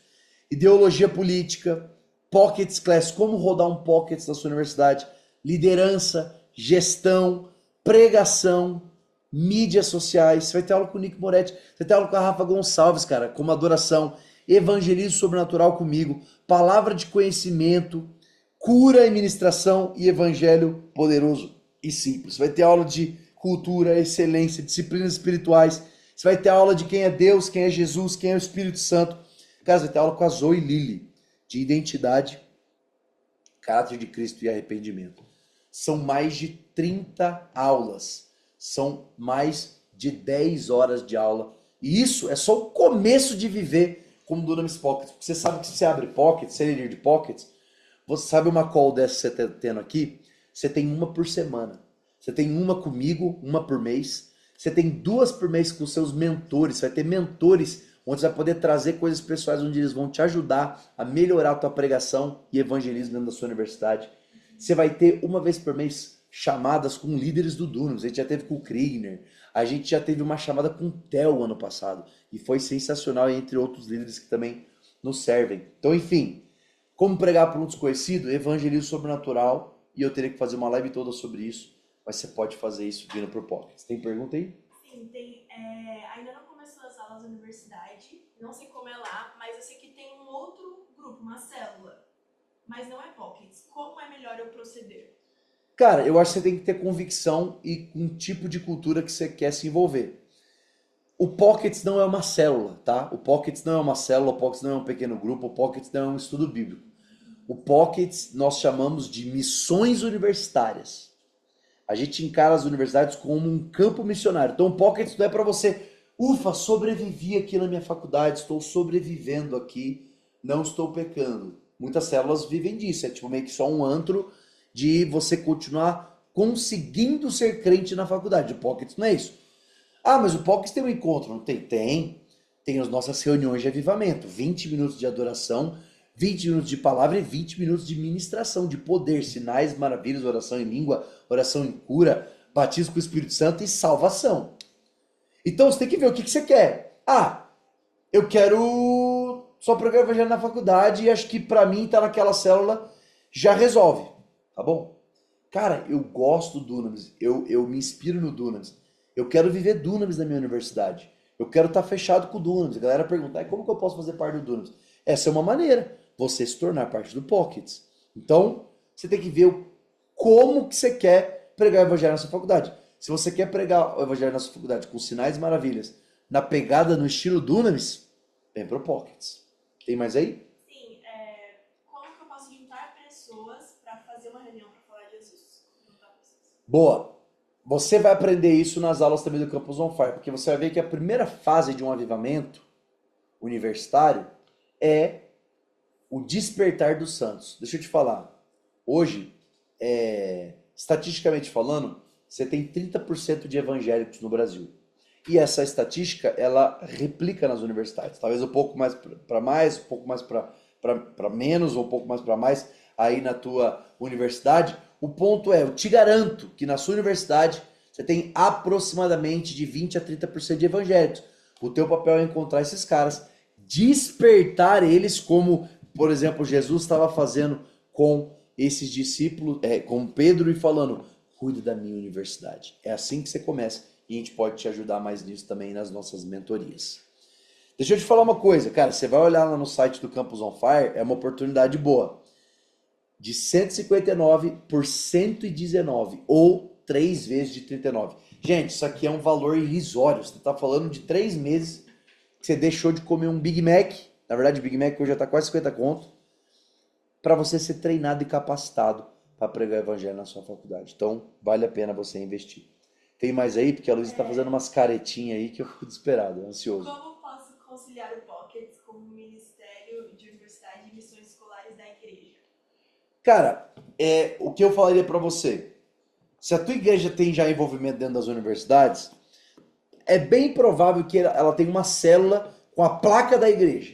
Ideologia política, Pockets Class, como rodar um Pockets na sua universidade, liderança, gestão, pregação, mídias sociais. Você vai ter aula com o Nick Moretti, você vai ter aula com a Rafa Gonçalves, cara, como adoração, evangelismo sobrenatural comigo, palavra de conhecimento, cura e ministração e evangelho poderoso e simples. Você vai ter aula de cultura, excelência, disciplinas espirituais. Você vai ter aula de quem é Deus, quem é Jesus, quem é o Espírito Santo. Cara, você vai ter aula com a Zoe Lilly, de identidade, caráter de Cristo e arrependimento. São mais de 30 aulas. São mais de 10 horas de aula. E isso é só o começo de viver como Dunamis Pockets. Porque você sabe que se você abre Pockets, você é líder de Pockets, você sabe uma call dessa que você está tendo aqui? Você tem uma por semana. Você tem uma comigo, uma por mês. Você tem 2 por mês com seus mentores. Você vai ter mentores onde você vai poder trazer coisas pessoais onde eles vão te ajudar a melhorar a tua pregação e evangelismo dentro da sua universidade. Você vai ter uma vez por mês chamadas com líderes do Dunamis. A gente já teve com o Kriegner. A gente já teve uma chamada com o Theo ano passado. E foi sensacional, entre outros líderes que também nos servem. Então, enfim, como pregar para um desconhecido? Evangelismo sobrenatural. E eu teria que fazer uma live toda sobre isso. Mas você pode fazer isso vindo pro Pockets. Tem pergunta aí? Sim, tem. Ainda não começou as aulas da universidade, não sei como é lá, mas eu sei que tem um outro grupo, uma célula, mas não é Pockets. Como é melhor eu proceder? Cara, eu acho que você tem que ter convicção e um tipo de cultura que você quer se envolver. O Pockets não é uma célula, tá? O Pockets não é uma célula, o Pockets não é um pequeno grupo, o Pockets não é um estudo bíblico. O Pockets nós chamamos de missões universitárias. A gente encara as universidades como um campo missionário. Então o Pockets não é para você, ufa, sobrevivi aqui na minha faculdade, estou sobrevivendo aqui, não estou pecando. Muitas células vivem disso, é tipo meio que só um antro de você continuar conseguindo ser crente na faculdade. O Pockets não é isso. Ah, mas o Pockets tem um encontro. Não tem? Tem as nossas reuniões de avivamento. 20 minutos de adoração, 20 minutos de palavra e 20 minutos de ministração, de poder, sinais, maravilhas, oração em língua, oração em cura, batismo com o Espírito Santo e salvação. Então você tem que ver o que você quer. Ah, eu quero só pregar o evangelho na faculdade e acho que pra mim tá naquela célula já resolve. Tá bom? Cara, eu gosto do Dunamis, eu me inspiro no Dunamis. Eu quero viver Dunamis na minha universidade. Eu quero estar fechado com o Dunamis. A galera pergunta, como que eu posso fazer parte do Dunamis? Essa é uma maneira, você se tornar parte do Pockets. Então, você tem que ver como que você quer pregar o evangelho na sua faculdade. Se você quer pregar o evangelho na sua faculdade com sinais e maravilhas, na pegada, no estilo Dunamis, vem pro Pockets. Tem mais aí? Sim, como que eu posso juntar pessoas para fazer uma reunião para falar de Jesus? Juntar pessoas. Boa. Você vai aprender isso nas aulas também do Campus on Fire, porque você vai ver que a primeira fase de um avivamento universitário é o despertar dos santos. Deixa eu te falar. Hoje, estatisticamente falando, você tem 30% de evangélicos no Brasil. E essa estatística, ela replica nas universidades. Talvez um pouco mais para mais, um pouco mais para menos, ou um pouco mais para mais aí na tua universidade. O ponto é, eu te garanto que na sua universidade você tem aproximadamente de 20 a 30% de evangélicos. O teu papel é encontrar esses caras, despertar eles como, por exemplo, Jesus estava fazendo com esses discípulos, com Pedro e falando, cuide da minha universidade. É assim que você começa e a gente pode te ajudar mais nisso também nas nossas mentorias. Deixa eu te falar uma coisa, cara, você vai olhar lá no site do Campus on Fire, é uma oportunidade boa. De 159 por 119 ou 3 vezes de 39. Gente, isso aqui é um valor irrisório. Você está falando de 3 meses que você deixou de comer um Big Mac. Na verdade, o Big Mac hoje já está quase 50 conto. Para você ser treinado e capacitado para pregar o evangelho na sua faculdade. Então, vale a pena você investir. Tem mais aí? Porque a Luísa está fazendo umas caretinhas aí que eu fico desesperado, ansioso. Como posso conciliar o Pockets com o Ministério de Universidade e Missões Escolares da Igreja? Cara, o que eu falaria para você? Se a tua igreja tem já envolvimento dentro das universidades, é bem provável que ela tenha uma célula com a placa da igreja.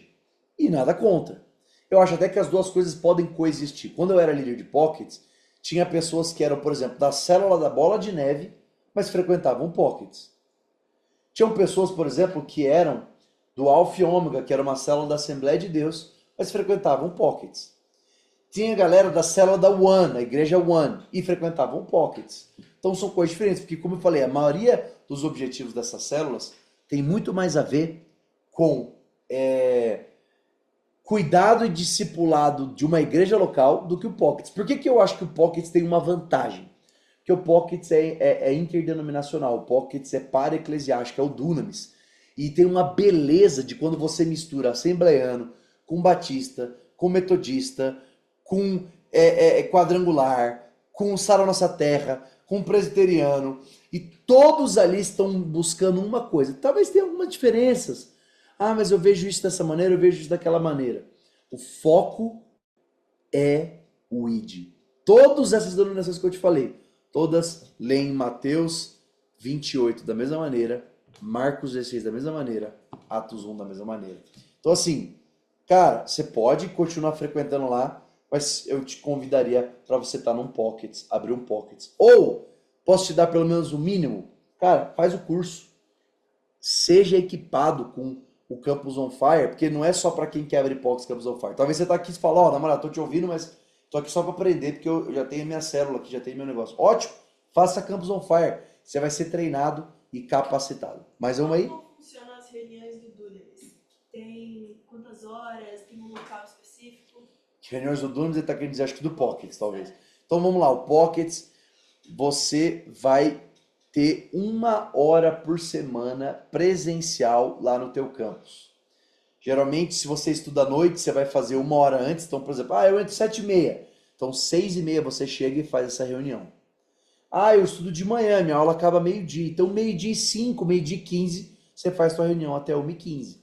E nada contra. Eu acho até que as duas coisas podem coexistir. Quando eu era líder de Pockets, tinha pessoas que eram, por exemplo, da célula da Bola de Neve, mas frequentavam Pockets. Tinham pessoas, por exemplo, que eram do Alfa e Ômega, que era uma célula da Assembleia de Deus, mas frequentavam Pockets. Tinha galera da célula da One, a igreja One, e frequentavam Pockets. Então são coisas diferentes, porque como eu falei, a maioria dos objetivos dessas células tem muito mais a ver com cuidado e discipulado de uma igreja local do que o Pockets. Por que eu acho que o Pockets tem uma vantagem? Porque o Pockets é interdenominacional, o Pockets é para-eclesiástico, é o Dunamis. E tem uma beleza de quando você mistura assembleiano com batista, com metodista, com quadrangular, com Sara Nossa Terra, com presbiteriano, e todos ali estão buscando uma coisa. Talvez tenha algumas diferenças. Ah, mas eu vejo isso dessa maneira, eu vejo isso daquela maneira. O foco é o ID. Todas essas denominações que eu te falei, todas leem Mateus 28 da mesma maneira, Marcos 16 da mesma maneira, Atos 1 da mesma maneira. Então assim, cara, você pode continuar frequentando lá, mas eu te convidaria para você estar num Pockets, abrir um Pockets. Ou, posso te dar pelo menos o mínimo? Cara, faz o curso. Seja equipado com o Campus on Fire, porque não é só para quem quer abrir Pockets Campus on Fire. Talvez você tá aqui e fala, ó, namorado, tô te ouvindo, mas tô aqui só para aprender, porque eu já tenho a minha célula aqui, já tenho meu negócio. Ótimo, faça Campus on Fire. Você vai ser treinado e capacitado. Mais uma aí? Como funcionam as reuniões do Dunamis? Tem quantas horas? Tem um local específico? Reuniões do Dunamis, ele está querendo dizer, acho que do Pockets, talvez. Então vamos lá, o Pockets, você vai ter 1 hora por semana presencial lá no teu campus. Geralmente, se você estuda à noite, você vai fazer 1 hora antes. Então, por exemplo, eu entro 7h30. Então, 6h30 você chega e faz essa reunião. Eu estudo de manhã, minha aula acaba meio-dia. Então, meio-dia e 5, meio-dia e 15, você faz sua reunião até 1h15.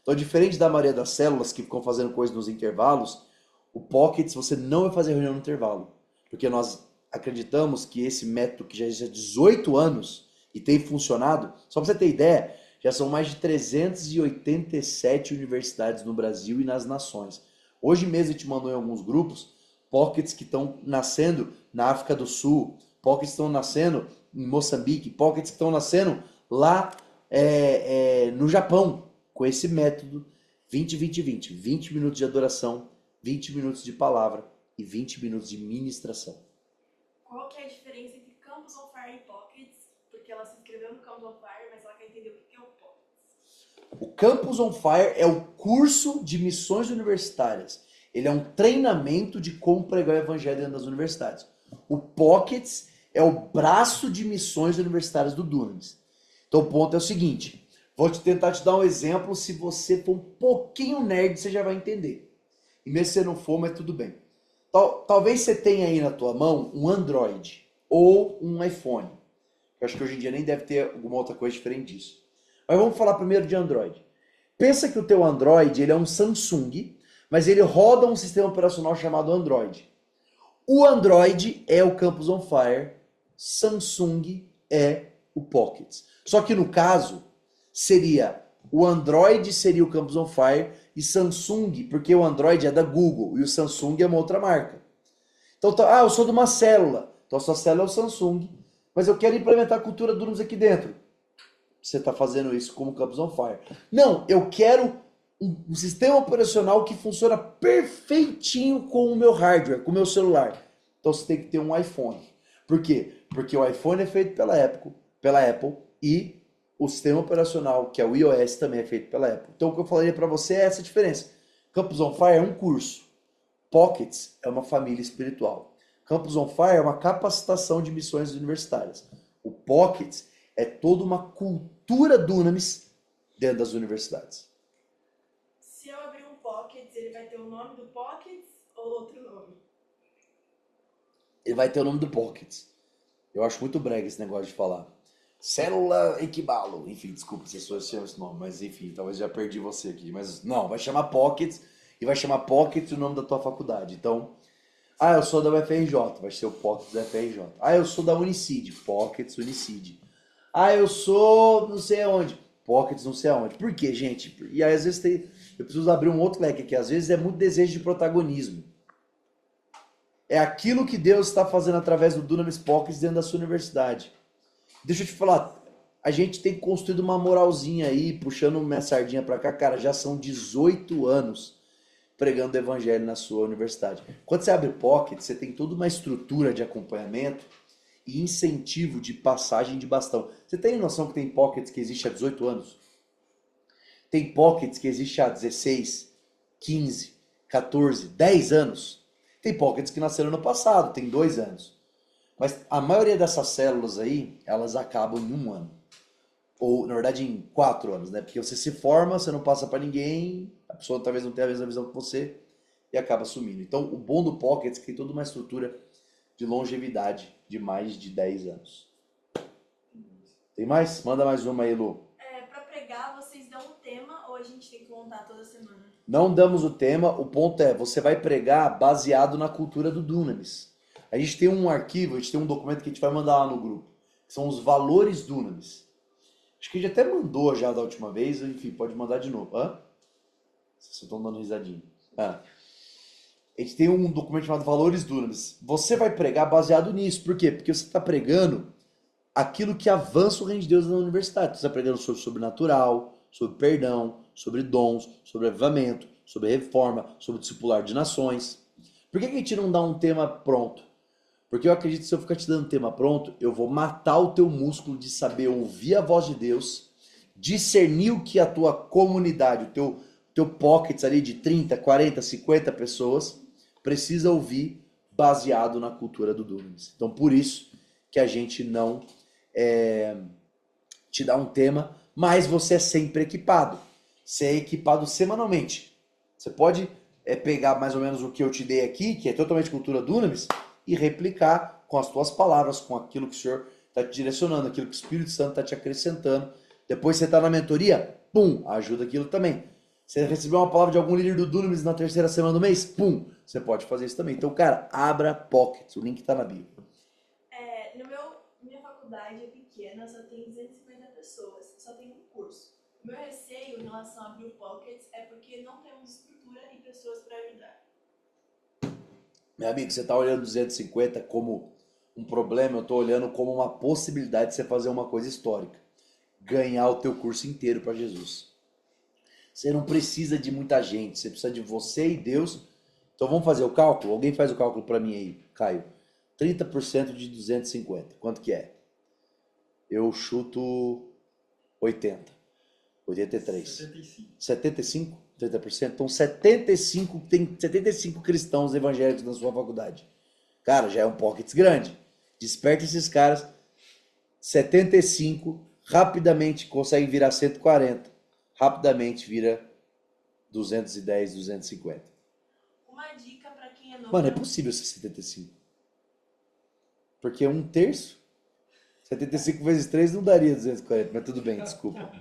Então, diferente da maioria das células que ficam fazendo coisas nos intervalos, o Pockets você não vai fazer reunião no intervalo. Porque nós acreditamos que esse método que já existe há 18 anos e tem funcionado, só para você ter ideia, já são mais de 387 universidades no Brasil e nas nações. Hoje mesmo a gente mandou em alguns grupos Pockets que estão nascendo na África do Sul, Pockets que estão nascendo em Moçambique, Pockets que estão nascendo lá no Japão, com esse método 20-20-20. 20 minutos de adoração, 20 minutos de palavra e 20 minutos de ministração. Qual que é a diferença entre Campus on Fire e Pockets? Porque ela se inscreveu no Campus on Fire, mas ela quer entender o que é o Pockets. O Campus on Fire é o curso de missões universitárias. Ele é um treinamento de como pregar o evangelho dentro das universidades. O Pockets é o braço de missões universitárias do Dunamis. Então o ponto é o seguinte, vou tentar te dar um exemplo, se você for um pouquinho nerd, você já vai entender. E mesmo se você não for, mas tudo bem. Talvez você tenha aí na tua mão um Android ou um iPhone. Eu acho que hoje em dia nem deve ter alguma outra coisa diferente disso. Mas vamos falar primeiro de Android. Pensa que o teu Android ele é um Samsung, mas ele roda um sistema operacional chamado Android. O Android é o Campus on Fire, Samsung é o Pockets. Só que no caso, o Android seria o Campus on Fire e Samsung, porque o Android é da Google e o Samsung é uma outra marca. Então, eu sou de uma célula. Então, a sua célula é o Samsung, Mas eu quero implementar a cultura Dunamis aqui dentro. Você está fazendo isso como Campus on Fire. Não, eu quero um sistema operacional que funciona perfeitinho com o meu hardware, com o meu celular. Então você tem que ter um iPhone. Por quê? Porque o iPhone é feito pela Apple e o sistema operacional, que é o iOS, também é feito pela Apple. Então o que eu falaria para você é essa diferença. Campus on Fire é um curso. Pockets é uma família espiritual. Campus on Fire é uma capacitação de missões universitárias. O Pockets é toda uma cultura Dunamis dentro das universidades. Se eu abrir um Pockets, ele vai ter o nome do Pockets ou outro nome? Ele vai ter o nome do Pockets. Eu acho muito brega esse negócio de falar. Célula Equibalo. Enfim, desculpa se eu chamo esse nome, mas enfim, talvez já perdi você aqui. Mas não, vai chamar Pockets e vai chamar Pockets o nome da tua faculdade. Então, eu sou da UFRJ, vai ser o Pockets da UFRJ. Eu sou da Unicid, Pockets Unicid. Eu sou não sei aonde, Pockets não sei aonde. Por quê, gente? E aí às vezes eu preciso abrir um outro leque aqui. Às vezes é muito desejo de protagonismo. É aquilo que Deus está fazendo através do Dunamis Pockets dentro da sua universidade. Deixa eu te falar, a gente tem construído uma moralzinha aí, puxando minha sardinha pra cá, cara, já são 18 anos pregando o evangelho na sua universidade. Quando você abre Pocket, você tem toda uma estrutura de acompanhamento e incentivo de passagem de bastão. Você tem noção que tem Pockets que existe há 18 anos? Tem Pockets que existe há 16, 15, 14, 10 anos. Tem Pockets que nasceram no passado, tem 2 anos. Mas a maioria dessas células aí, elas acabam em 1 ano. Ou, na verdade, em 4 anos, né? Porque você se forma, você não passa para ninguém, a pessoa talvez não tenha a mesma visão que você e acaba sumindo. Então, o bom do Pocket é que tem toda uma estrutura de longevidade de mais de 10 anos. Tem mais? Manda mais uma aí, Lu. Para pregar, vocês dão um tema ou a gente tem que montar toda semana? Não damos o tema, o ponto é, você vai pregar baseado na cultura do Dunamis. A gente tem um arquivo, a gente tem um documento que a gente vai mandar lá no grupo, que são os valores Dunamis. Acho que a gente até mandou já da última vez, enfim, pode mandar de novo. Vocês estão dando risadinha. A gente tem um documento chamado Valores Dunamis. Você vai pregar baseado nisso. Por quê? Porque você está pregando aquilo que avança o reino de Deus na universidade. Você está pregando sobre o sobrenatural, sobre perdão, sobre dons, sobre avivamento, sobre reforma, sobre discipular de nações. Por que a gente não dá um tema pronto? Porque eu acredito que se eu ficar te dando tema pronto, eu vou matar o teu músculo de saber ouvir a voz de Deus, discernir o que a tua comunidade, o teu pockets ali de 30, 40, 50 pessoas precisa ouvir baseado na cultura do Dunamis. Então por isso que a gente não te dá um tema, mas você é sempre equipado. Você é equipado semanalmente. Você pode pegar mais ou menos o que eu te dei aqui, que é totalmente cultura Dunamis, e replicar com as tuas palavras, com aquilo que o Senhor está te direcionando, aquilo que o Espírito Santo está te acrescentando. Depois você está na mentoria, pum, ajuda aquilo também. Você recebeu uma palavra de algum líder do Dunamis na 3ª semana do mês, pum, você pode fazer isso também. Então, cara, abra Pockets, o link está na bio. Minha faculdade é pequena, só tem 250 pessoas, só tem um curso. O meu receio em relação a abrir o Pockets é porque não temos estrutura e pessoas para ajudar. Meu amigo, você está olhando 250 como um problema, eu estou olhando como uma possibilidade de você fazer uma coisa histórica. Ganhar o teu curso inteiro para Jesus. Você não precisa de muita gente, você precisa de você e Deus. Então vamos fazer o cálculo? Alguém faz o cálculo para mim aí, Caio. 30% de 250, quanto que é? Eu chuto 80. 83. 75? 30%? Então 75, tem 75 cristãos evangélicos na sua faculdade. Cara, já é um pockets grande. Desperta esses caras. 75 rapidamente consegue virar 140. Rapidamente vira 210, 250. Uma dica para quem é novo. Mano, é possível ser 75. Porque 1/3. 75 vezes 3 não daria 240, mas tudo bem, desculpa.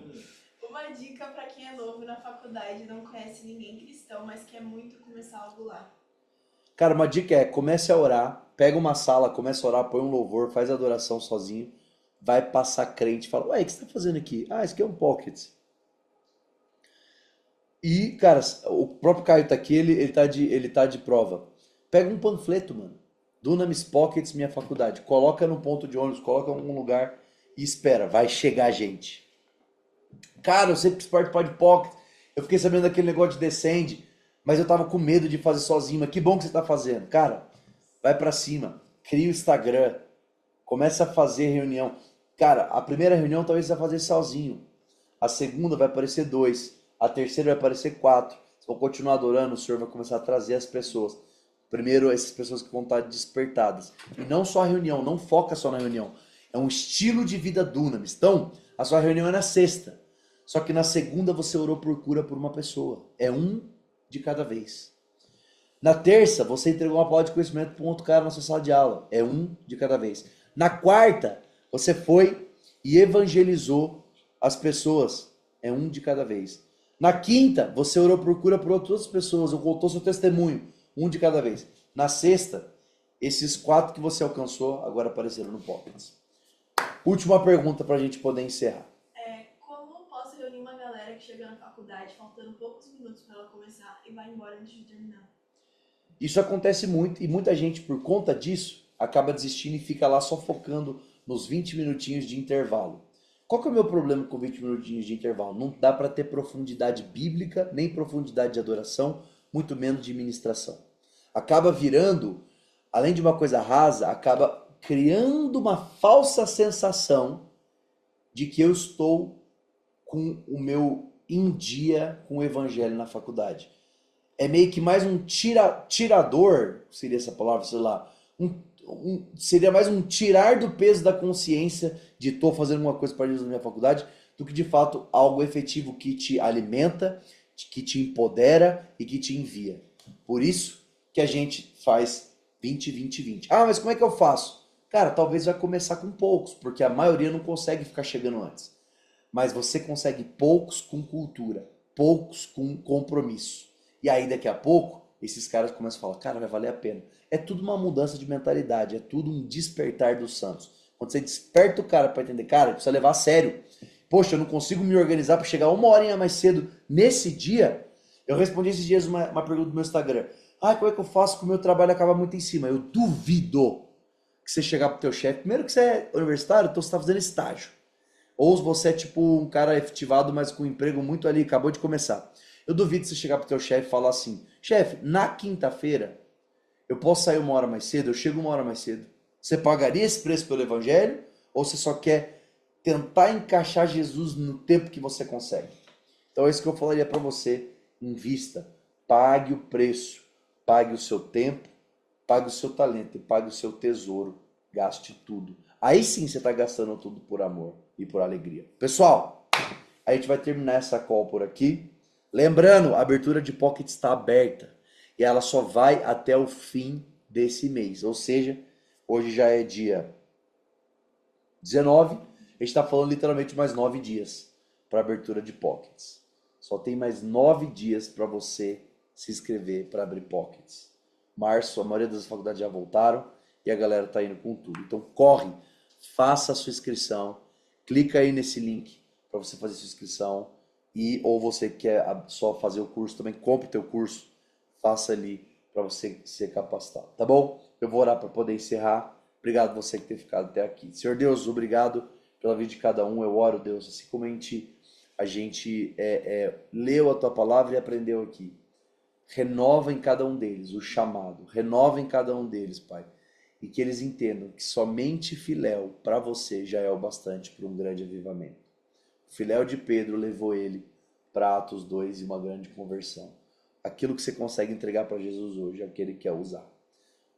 Uma dica para quem é novo na faculdade, não conhece ninguém cristão, mas quer muito começar algo lá. Cara, uma dica é, comece a orar, pega uma sala, começa a orar, põe um louvor, faz adoração sozinho, vai passar crente, fala, ué, o que você tá fazendo aqui? Isso aqui é um pocket. E, cara, o próprio Caio tá aqui, ele tá de prova. Pega um panfleto, mano. Dunamis Pockets, minha faculdade. Coloca no ponto de ônibus, coloca em algum lugar e espera, vai chegar gente. Cara, eu sempre quis participar de Pocket. Eu fiquei sabendo daquele negócio de Descend, mas eu tava com medo de fazer sozinho. Mas que bom que você tá fazendo. Cara, vai pra cima. Cria o Instagram. Começa a fazer reunião. Cara, a primeira reunião talvez você vai fazer sozinho. A segunda vai aparecer 2. A terceira vai aparecer 4. Se for continuar adorando, o Senhor vai começar a trazer as pessoas. Primeiro, essas pessoas que vão estar despertadas. E não só a reunião, não foca só na reunião. É um estilo de vida dunamis. Então, a sua reunião é na sexta. Só que na segunda você orou por cura por uma pessoa. É um de cada vez. Na terça, você entregou uma palavra de conhecimento para um outro cara na sua sala de aula. É um de cada vez. Na quarta, você foi e evangelizou as pessoas. É um de cada vez. Na quinta, você orou por cura por outras pessoas, ou contou seu testemunho. Um de cada vez. Na sexta, esses 4 que você alcançou agora apareceram no Pockets. Última pergunta para a gente poder encerrar. Como posso reunir uma galera que chega na faculdade faltando poucos minutos para ela começar e vai embora antes de terminar? Isso acontece muito e muita gente, por conta disso, acaba desistindo e fica lá só focando nos 20 minutinhos de intervalo. Qual que é o meu problema com 20 minutinhos de intervalo? Não dá para ter profundidade bíblica, nem profundidade de adoração, muito menos de ministração. Acaba virando, além de uma coisa rasa, acaba criando uma falsa sensação de que eu estou com o meu em dia com o evangelho na faculdade. É meio que mais um tirador, seria essa palavra, sei lá, seria mais um tirar do peso da consciência de estou fazendo uma coisa para Jesus na minha faculdade, do que de fato algo efetivo que te alimenta, que te empodera e que te envia. Por isso que a gente faz 20, 20, 20. Ah, mas como é que eu faço? Cara, talvez vai começar com poucos, porque a maioria não consegue ficar chegando antes. Mas você consegue poucos com cultura, poucos com compromisso. E aí daqui a pouco, esses caras começam a falar, cara, vai valer a pena. É tudo uma mudança de mentalidade, é tudo um despertar dos santos. Quando você desperta o cara para entender, cara, precisa levar a sério. Poxa, eu não consigo me organizar para chegar 1 horinha mais cedo nesse dia. Eu respondi esses dias uma pergunta no meu Instagram. Ah, como é que eu faço que o meu trabalho acaba muito em cima? Eu duvido que você chegar pro teu chefe. Primeiro que você é universitário, então você está fazendo estágio. Ou você é tipo um cara efetivado, mas com um emprego muito ali, acabou de começar. Eu duvido você chegar pro teu chefe e falar assim, chefe, na quinta-feira eu posso sair 1 hora mais cedo, eu chego 1 hora mais cedo. Você pagaria esse preço pelo evangelho? Ou você só quer tentar encaixar Jesus no tempo que você consegue? Então é isso que eu falaria para você. Invista, pague o preço, pague o seu tempo, pague o seu talento e pague o seu tesouro. Gaste tudo. Aí sim você está gastando tudo por amor e por alegria. Pessoal, a gente vai terminar essa call por aqui. Lembrando, a abertura de Pocket está aberta e ela só vai até o fim desse mês. Ou seja, hoje já é dia 19, a gente está falando literalmente mais 9 dias para a abertura de Pockets. Só tem mais 9 dias para você se inscrever para abrir Pockets. Março, a maioria das faculdades já voltaram e a galera está indo com tudo. Então corre, faça a sua inscrição, clica aí nesse link para você fazer sua inscrição. Ou você quer só fazer o curso, também compre o teu curso, faça ali para você ser capacitado, tá bom? Eu vou orar para poder encerrar. Obrigado você que ter ficado até aqui. Senhor Deus, obrigado pela vida de cada um. Eu oro, Deus, assim como a gente leu a tua palavra e aprendeu aqui. Renova em cada um deles o chamado, renova em cada um deles, Pai. E que eles entendam que somente filéu para você já é o bastante para um grande avivamento. O filéu de Pedro levou ele para Atos 2 e uma grande conversão. Aquilo que você consegue entregar para Jesus hoje é o que ele quer usar.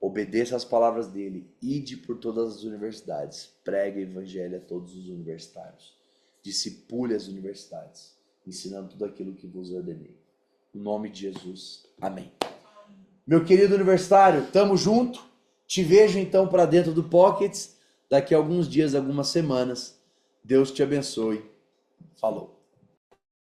Obedeça às palavras dele. Ide por todas as universidades. Pregue o evangelho a todos os universitários. Discipule as universidades, ensinando tudo aquilo que vos ordenei. Em nome de Jesus. Amém. Meu querido universitário, tamo junto. Te vejo então para dentro do Pockets daqui a alguns dias, algumas semanas. Deus te abençoe. Falou.